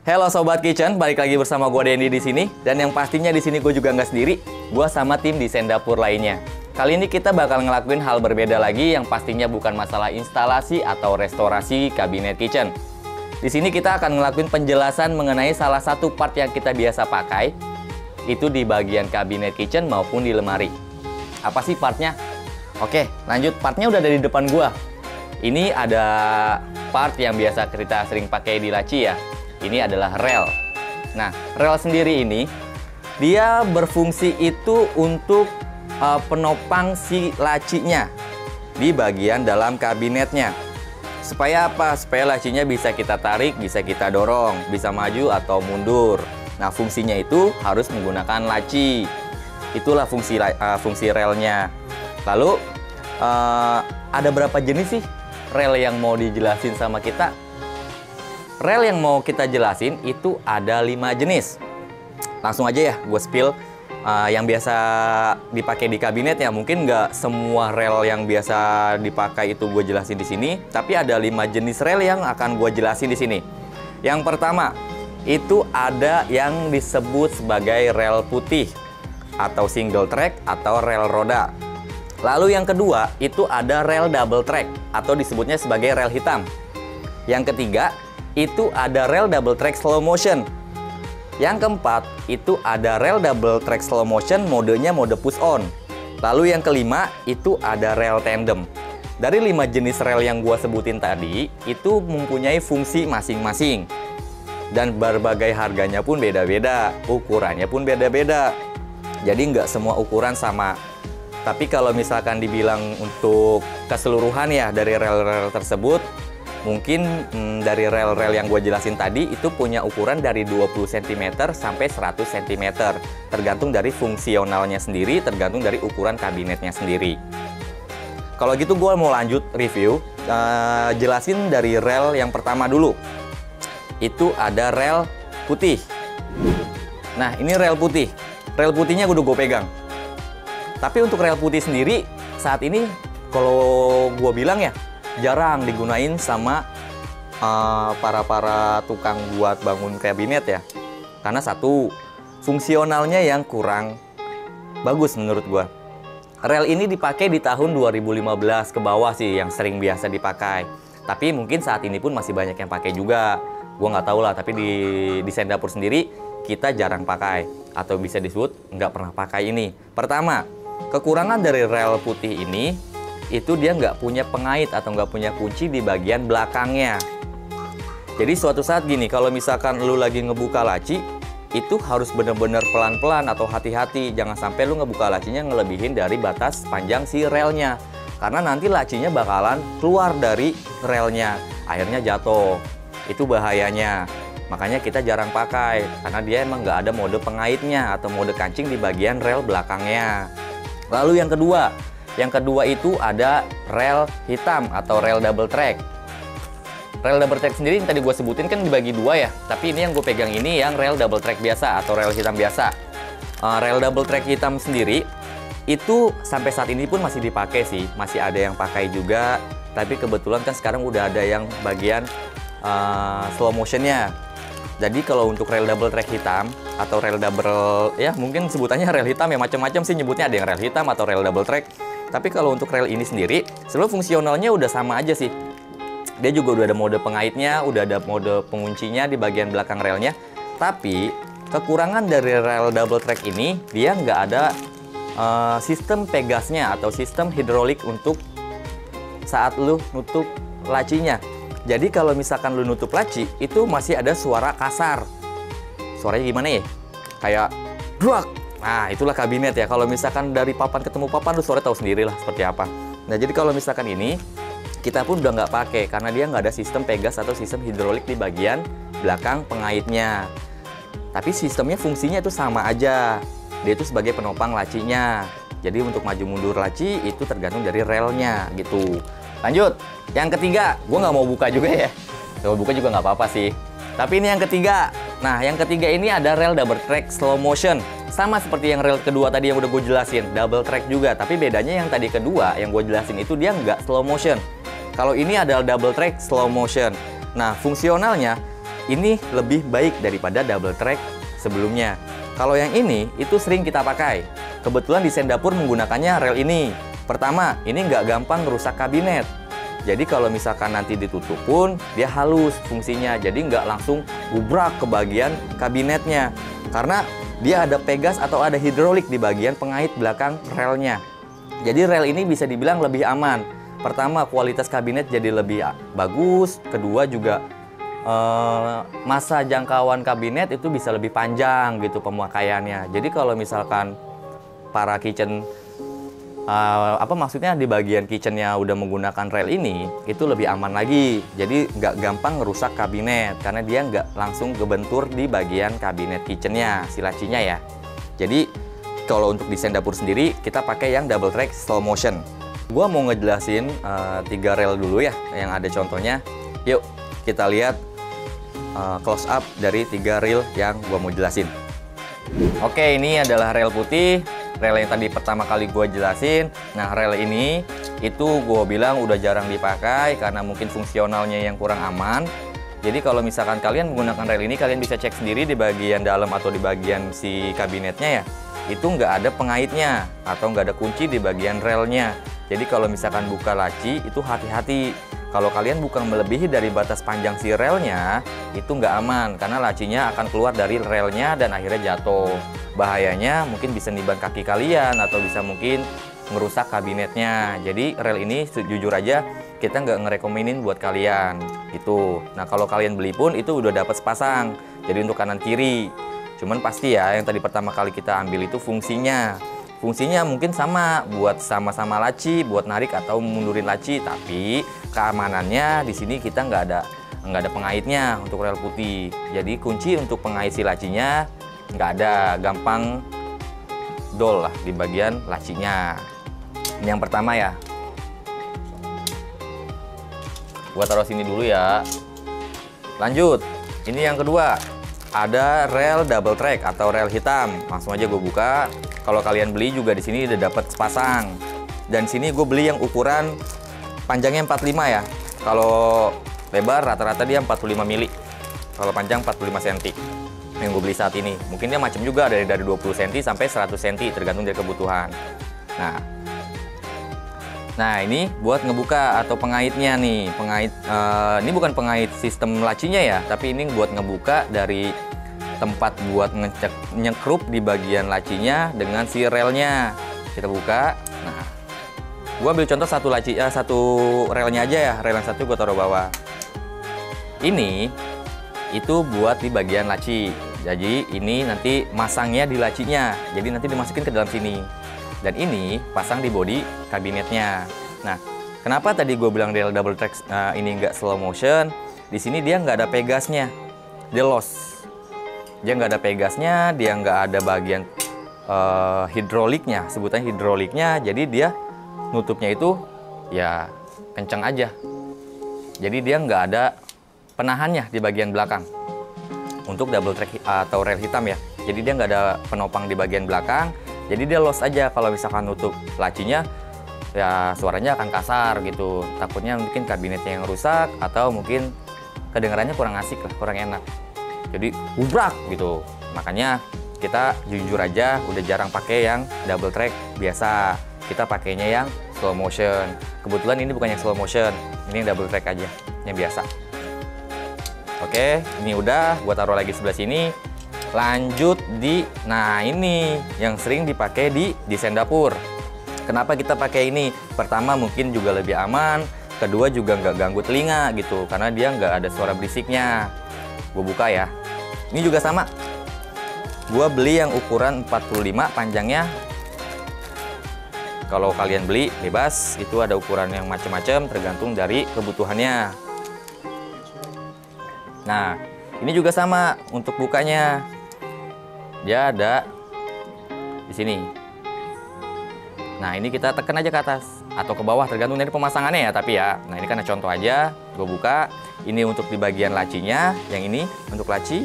Halo Sobat Kitchen, balik lagi bersama gue Dendi di sini. Dan yang pastinya di sini gue juga nggak sendiri, gue sama tim desain dapur lainnya. Kali ini kita bakal ngelakuin hal berbeda lagi yang pastinya bukan masalah instalasi atau restorasi kabinet kitchen. Di sini kita akan ngelakuin penjelasan mengenai salah satu part yang kita biasa pakai, itu di bagian kabinet kitchen maupun di lemari. Apa sih partnya? Oke, lanjut. Partnya udah ada di depan gue. Ini ada part yang biasa kita sering pakai di laci ya. Ini adalah rel. Nah, rel sendiri ini dia berfungsi itu untuk penopang si lacinya di bagian dalam kabinetnya. Supaya apa? Supaya lacinya bisa kita tarik, bisa kita dorong, bisa maju atau mundur. Nah, fungsinya itu harus menggunakan laci. Itulah fungsi relnya. Lalu ada berapa jenis sih rel yang mau dijelasin sama kita? Rel yang mau kita jelasin itu ada 5 jenis. Langsung aja ya, gue spill yang biasa dipakai di kabinet ya. Mungkin nggak semua rel yang biasa dipakai itu gue jelasin di sini, tapi ada 5 jenis rel yang akan gue jelasin di sini. Yang pertama, itu ada yang disebut sebagai rel putih atau single track atau rel roda. Lalu yang kedua, itu ada rel double track atau disebutnya sebagai rel hitam. Yang ketiga, itu ada rel double track slow motion. Yang keempat, itu ada rel double track slow motion, modenya mode push on. Lalu yang kelima, itu ada rel tandem. Dari 5 jenis rel yang gua sebutin tadi, itu mempunyai fungsi masing-masing. Dan berbagai harganya pun beda-beda, ukurannya pun beda-beda. Jadi nggak semua ukuran sama. Tapi kalau misalkan dibilang untuk keseluruhan ya dari rel-rel tersebut, mungkin dari rel-rel yang gue jelasin tadi itu punya ukuran dari 20 cm sampai 100 cm. Tergantung dari fungsionalnya sendiri, tergantung dari ukuran kabinetnya sendiri. Kalau gitu gue mau lanjut review, jelasin dari rel yang pertama dulu. Itu ada rel putih. Nah, ini rel putih. Rel putihnya udah gue pegang. Tapi untuk rel putih sendiri, saat ini kalau gue bilang ya, jarang digunain sama para tukang buat bangun kabinet ya. Karena satu, fungsionalnya yang kurang bagus menurut gua. Rel ini dipakai di tahun 2015 ke bawah sih yang sering biasa dipakai. Tapi mungkin saat ini pun masih banyak yang pakai juga. Gua nggak tahu lah, tapi di desain dapur sendiri kita jarang pakai atau bisa disebut nggak pernah pakai ini. Pertama, kekurangan dari rel putih ini itu dia nggak punya pengait atau nggak punya kunci di bagian belakangnya. Jadi suatu saat gini, kalau misalkan lu lagi ngebuka laci, itu harus bener-bener pelan-pelan atau hati-hati. Jangan sampai lu ngebuka lacinya ngelebihin dari batas panjang si relnya. Karena nanti lacinya bakalan keluar dari relnya, akhirnya jatuh. Itu bahayanya. Makanya kita jarang pakai, karena dia emang nggak ada mode pengaitnya atau mode kancing di bagian rel belakangnya. Lalu yang kedua itu ada rel hitam atau rel double track. Rel double track sendiri yang tadi gue sebutin kan dibagi dua ya. Tapi ini yang gue pegang ini yang rel double track biasa atau rel hitam biasa. Rel double track hitam sendiri itu sampai saat ini pun masih dipakai sih. Masih ada yang pakai juga. Tapi kebetulan kan sekarang udah ada yang bagian slow motionnya. Jadi kalau untuk rel double track hitam atau rel double, ya mungkin sebutannya rel hitam ya, macam-macam sih nyebutnya, ada yang rel hitam atau rel double track. Tapi kalau untuk rel ini sendiri, sebenarnya fungsionalnya udah sama aja sih. Dia juga udah ada mode pengaitnya, udah ada mode penguncinya di bagian belakang relnya. Tapi kekurangan dari rel double track ini, dia nggak ada sistem pegasnya atau sistem hidrolik untuk saat lu nutup lacinya. Jadi kalau misalkan lu nutup laci, itu masih ada suara kasar. Suaranya gimana ya? Kayak druak. Nah, itulah kabinet ya. Kalau misalkan dari papan ketemu papan, lu suara tahu sendiri lah seperti apa. Nah, jadi kalau misalkan ini, kita pun udah nggak pakai. Karena dia nggak ada sistem pegas atau sistem hidrolik di bagian belakang pengaitnya. Tapi sistemnya fungsinya itu sama aja. Dia itu sebagai penopang lacinya. Jadi untuk maju mundur laci, itu tergantung dari relnya gitu. Lanjut, yang ketiga, gue nggak mau buka juga ya. Kalau buka juga nggak apa-apa sih. Tapi ini yang ketiga. Nah, yang ketiga ini ada rel double track slow motion. Sama seperti yang rel kedua tadi yang udah gue jelasin, double track juga. Tapi bedanya yang tadi kedua, yang gue jelasin itu dia nggak slow motion. Kalau ini adalah double track slow motion. Nah, fungsionalnya ini lebih baik daripada double track sebelumnya. Kalau yang ini, itu sering kita pakai. Kebetulan di Sendapur menggunakannya rel ini. Pertama, ini nggak gampang ngerusak kabinet. Jadi kalau misalkan nanti ditutup pun, dia halus fungsinya. Jadi nggak langsung gubrak ke bagian kabinetnya. Karena dia ada pegas atau ada hidrolik di bagian pengait belakang relnya. Jadi rel ini bisa dibilang lebih aman. Pertama, kualitas kabinet jadi lebih bagus. Kedua juga masa jangkauan kabinet itu bisa lebih panjang gitu pemakaiannya. Jadi kalau misalkan para kitchen maksudnya di bagian kitchennya udah menggunakan rel ini, itu lebih aman lagi. Jadi nggak gampang ngerusak kabinet karena dia nggak langsung kebentur di bagian kabinet kitchennya, si lacinya ya. Jadi kalau untuk di Sendapur sendiri kita pakai yang double track slow motion. Gua mau ngejelasin 3 rel dulu ya yang ada contohnya. Yuk kita lihat close up dari 3 rel yang gua mau jelasin. Oke, ini adalah rel putih. Rel yang tadi pertama kali gue jelasin. Nah, rel ini itu gue bilang udah jarang dipakai karena mungkin fungsionalnya yang kurang aman. Jadi kalau misalkan kalian menggunakan rel ini, kalian bisa cek sendiri di bagian dalam atau di bagian si kabinetnya ya. Itu nggak ada pengaitnya atau nggak ada kunci di bagian relnya. Jadi kalau misalkan buka laci itu hati-hati. Kalau kalian buka melebihi dari batas panjang si relnya, itu nggak aman karena lacinya akan keluar dari relnya dan akhirnya jatuh. Bahayanya mungkin bisa niban kaki kalian atau bisa mungkin merusak kabinetnya. Jadi rel ini jujur aja kita nggak ngerekomenin buat kalian gitu. Nah kalau kalian beli pun itu udah dapat sepasang. Jadi untuk kanan kiri. Cuman pasti ya yang tadi pertama kali kita ambil itu fungsinya. Fungsinya mungkin sama buat sama-sama laci, buat narik atau mundurin laci. Tapi keamanannya di sini kita nggak ada pengaitnya untuk rel putih. Jadi kunci untuk pengait si lacinya nggak ada, gampang dol lah di bagian lacinya. Ini yang pertama ya. Gua taruh sini dulu ya. Lanjut. Ini yang kedua. Ada rel double track atau rel hitam. Langsung aja gue buka. Kalau kalian beli juga di sini udah dapat sepasang. Dan sini gue beli yang ukuran panjangnya 45 ya. Kalau lebar rata-rata dia 45 mili. Kalau panjang 45 cm. Yang gue beli saat ini. Mungkin dia macam juga dari 20 cm sampai 100 cm tergantung dari kebutuhan. Nah ini buat ngebuka atau pengaitnya nih. Ini bukan pengait sistem lacinya ya, tapi ini buat ngebuka dari tempat buat nyekrup di bagian lacinya dengan si relnya. Kita buka. Nah, gua ambil contoh satu relnya aja ya. Rel yang satu gua taruh bawah. Ini itu buat di bagian laci. Jadi ini nanti masangnya di lacinya. Jadi nanti dimasukin ke dalam sini. Dan ini pasang di bodi kabinetnya. Nah, kenapa tadi gue bilang rel double track ini nggak slow motion? Di sini dia nggak ada pegasnya, dia loss. Dia nggak ada pegasnya, dia nggak ada bagian hidroliknya, sebutannya hidroliknya. Jadi dia nutupnya itu ya kencang aja. Jadi dia nggak ada penahannya di bagian belakang. Untuk double track atau rel hitam ya. Jadi dia nggak ada penopang di bagian belakang. Jadi dia loss aja kalau misalkan nutup lacinya, ya suaranya akan kasar gitu. Takutnya mungkin kabinetnya yang rusak atau mungkin kedengarannya kurang asik lah, kurang enak. Jadi gubrak gitu. Makanya kita jujur aja udah jarang pakai yang double track biasa. Kita pakainya yang slow motion. Kebetulan ini bukan yang slow motion, ini yang double track aja, yang biasa. Oke, ini udah, gua taruh lagi sebelah sini. Lanjut nah ini yang sering dipakai di Sendapur. Kenapa kita pakai ini? Pertama mungkin juga lebih aman, kedua juga nggak ganggu telinga gitu, karena dia nggak ada suara berisiknya. Gue buka ya. Ini juga sama. Gue beli yang ukuran 45 panjangnya. Kalau kalian beli bebas, itu ada ukuran yang macam-macam tergantung dari kebutuhannya. Nah, ini juga sama untuk bukanya. Dia ada di sini. Nah, ini kita tekan aja ke atas atau ke bawah tergantung dari pemasangannya ya, tapi ya. Nah, ini kan contoh aja. Gue buka. Ini untuk di bagian lacinya, yang ini untuk laci,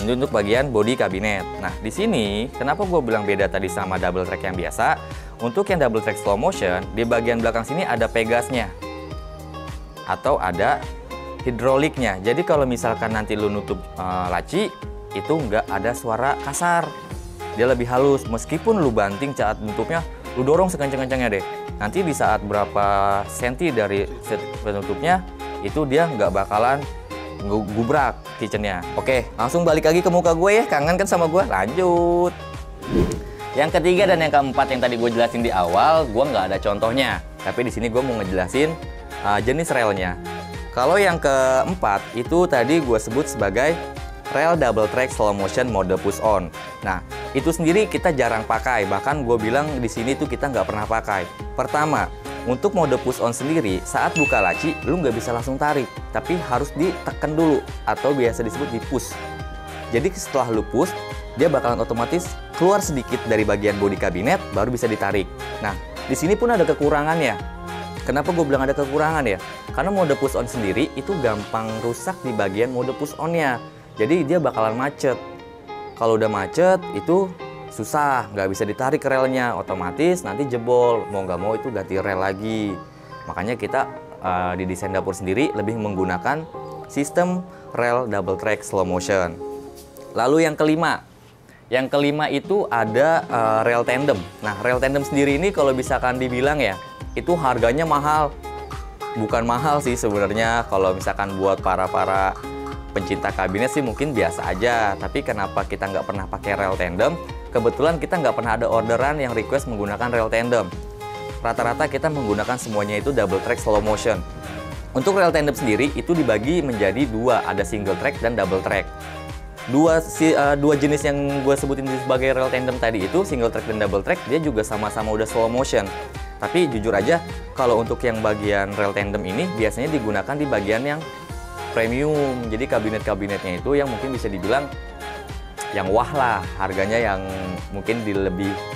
ini untuk bagian bodi kabinet. Nah, di sini kenapa gue bilang beda tadi sama double track yang biasa? Untuk yang double track slow motion, di bagian belakang sini ada pegasnya. Atau ada hidroliknya. Jadi kalau misalkan nanti lu nutup laci, itu nggak ada suara kasar. Dia lebih halus. Meskipun lu banting saat nutupnya, lu dorong sekencang-kencangnya deh. Nanti di saat berapa senti dari penutupnya, itu dia nggak bakalan gubrak kitchennya. Oke, langsung balik lagi ke muka gue ya. Kangen kan sama gue? Lanjut. Yang ketiga dan yang keempat yang tadi gue jelasin di awal, gue nggak ada contohnya. Tapi di sini gue mau ngejelasin jenis relnya. Kalau yang keempat itu tadi gue sebut sebagai rel double track slow motion mode push on. Nah, itu sendiri kita jarang pakai. Bahkan gue bilang di sini tuh kita nggak pernah pakai. Pertama, untuk mode push on sendiri, saat buka laci, lu nggak bisa langsung tarik, tapi harus ditekan dulu atau biasa disebut di push. Jadi setelah lu push, dia bakalan otomatis keluar sedikit dari bagian bodi kabinet, baru bisa ditarik. Nah, di sini pun ada kekurangannya. Kenapa gue bilang ada kekurangan ya? Karena mode push on sendiri itu gampang rusak di bagian mode push on-nya. Jadi dia bakalan macet. Kalau udah macet itu susah, nggak bisa ditarik relnya, otomatis nanti jebol. Mau nggak mau itu ganti rel lagi. Makanya kita di desain dapur sendiri lebih menggunakan sistem rel double track slow motion. Lalu yang kelima itu ada rel tandem. Nah, rel tandem sendiri ini kalau misalkan dibilang ya, itu harganya mahal. Bukan mahal sih sebenarnya, kalau misalkan buat para pencinta kabinet sih mungkin biasa aja. Tapi kenapa kita nggak pernah pakai rel tandem? Kebetulan kita nggak pernah ada orderan yang request menggunakan rel tandem. Rata-rata kita menggunakan semuanya itu double track slow motion. Untuk rel tandem sendiri itu dibagi menjadi dua, ada single track dan double track. Dua jenis yang gue sebutin sebagai rel tandem tadi itu single track dan double track, dia juga sama-sama udah slow motion. Tapi jujur aja, kalau untuk yang bagian rel tandem ini biasanya digunakan di bagian yang premium. Jadi kabinet-kabinetnya itu yang mungkin bisa dibilang yang wah lah, harganya yang mungkin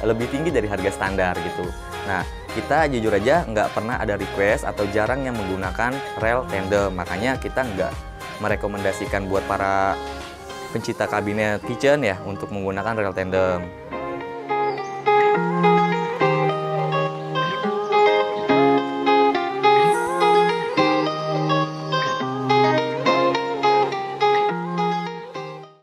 lebih tinggi dari harga standar gitu. Nah, kita jujur aja nggak pernah ada request atau jarang yang menggunakan rel tandem. Makanya kita nggak merekomendasikan buat para pencinta kabinet kitchen ya untuk menggunakan rel tandem.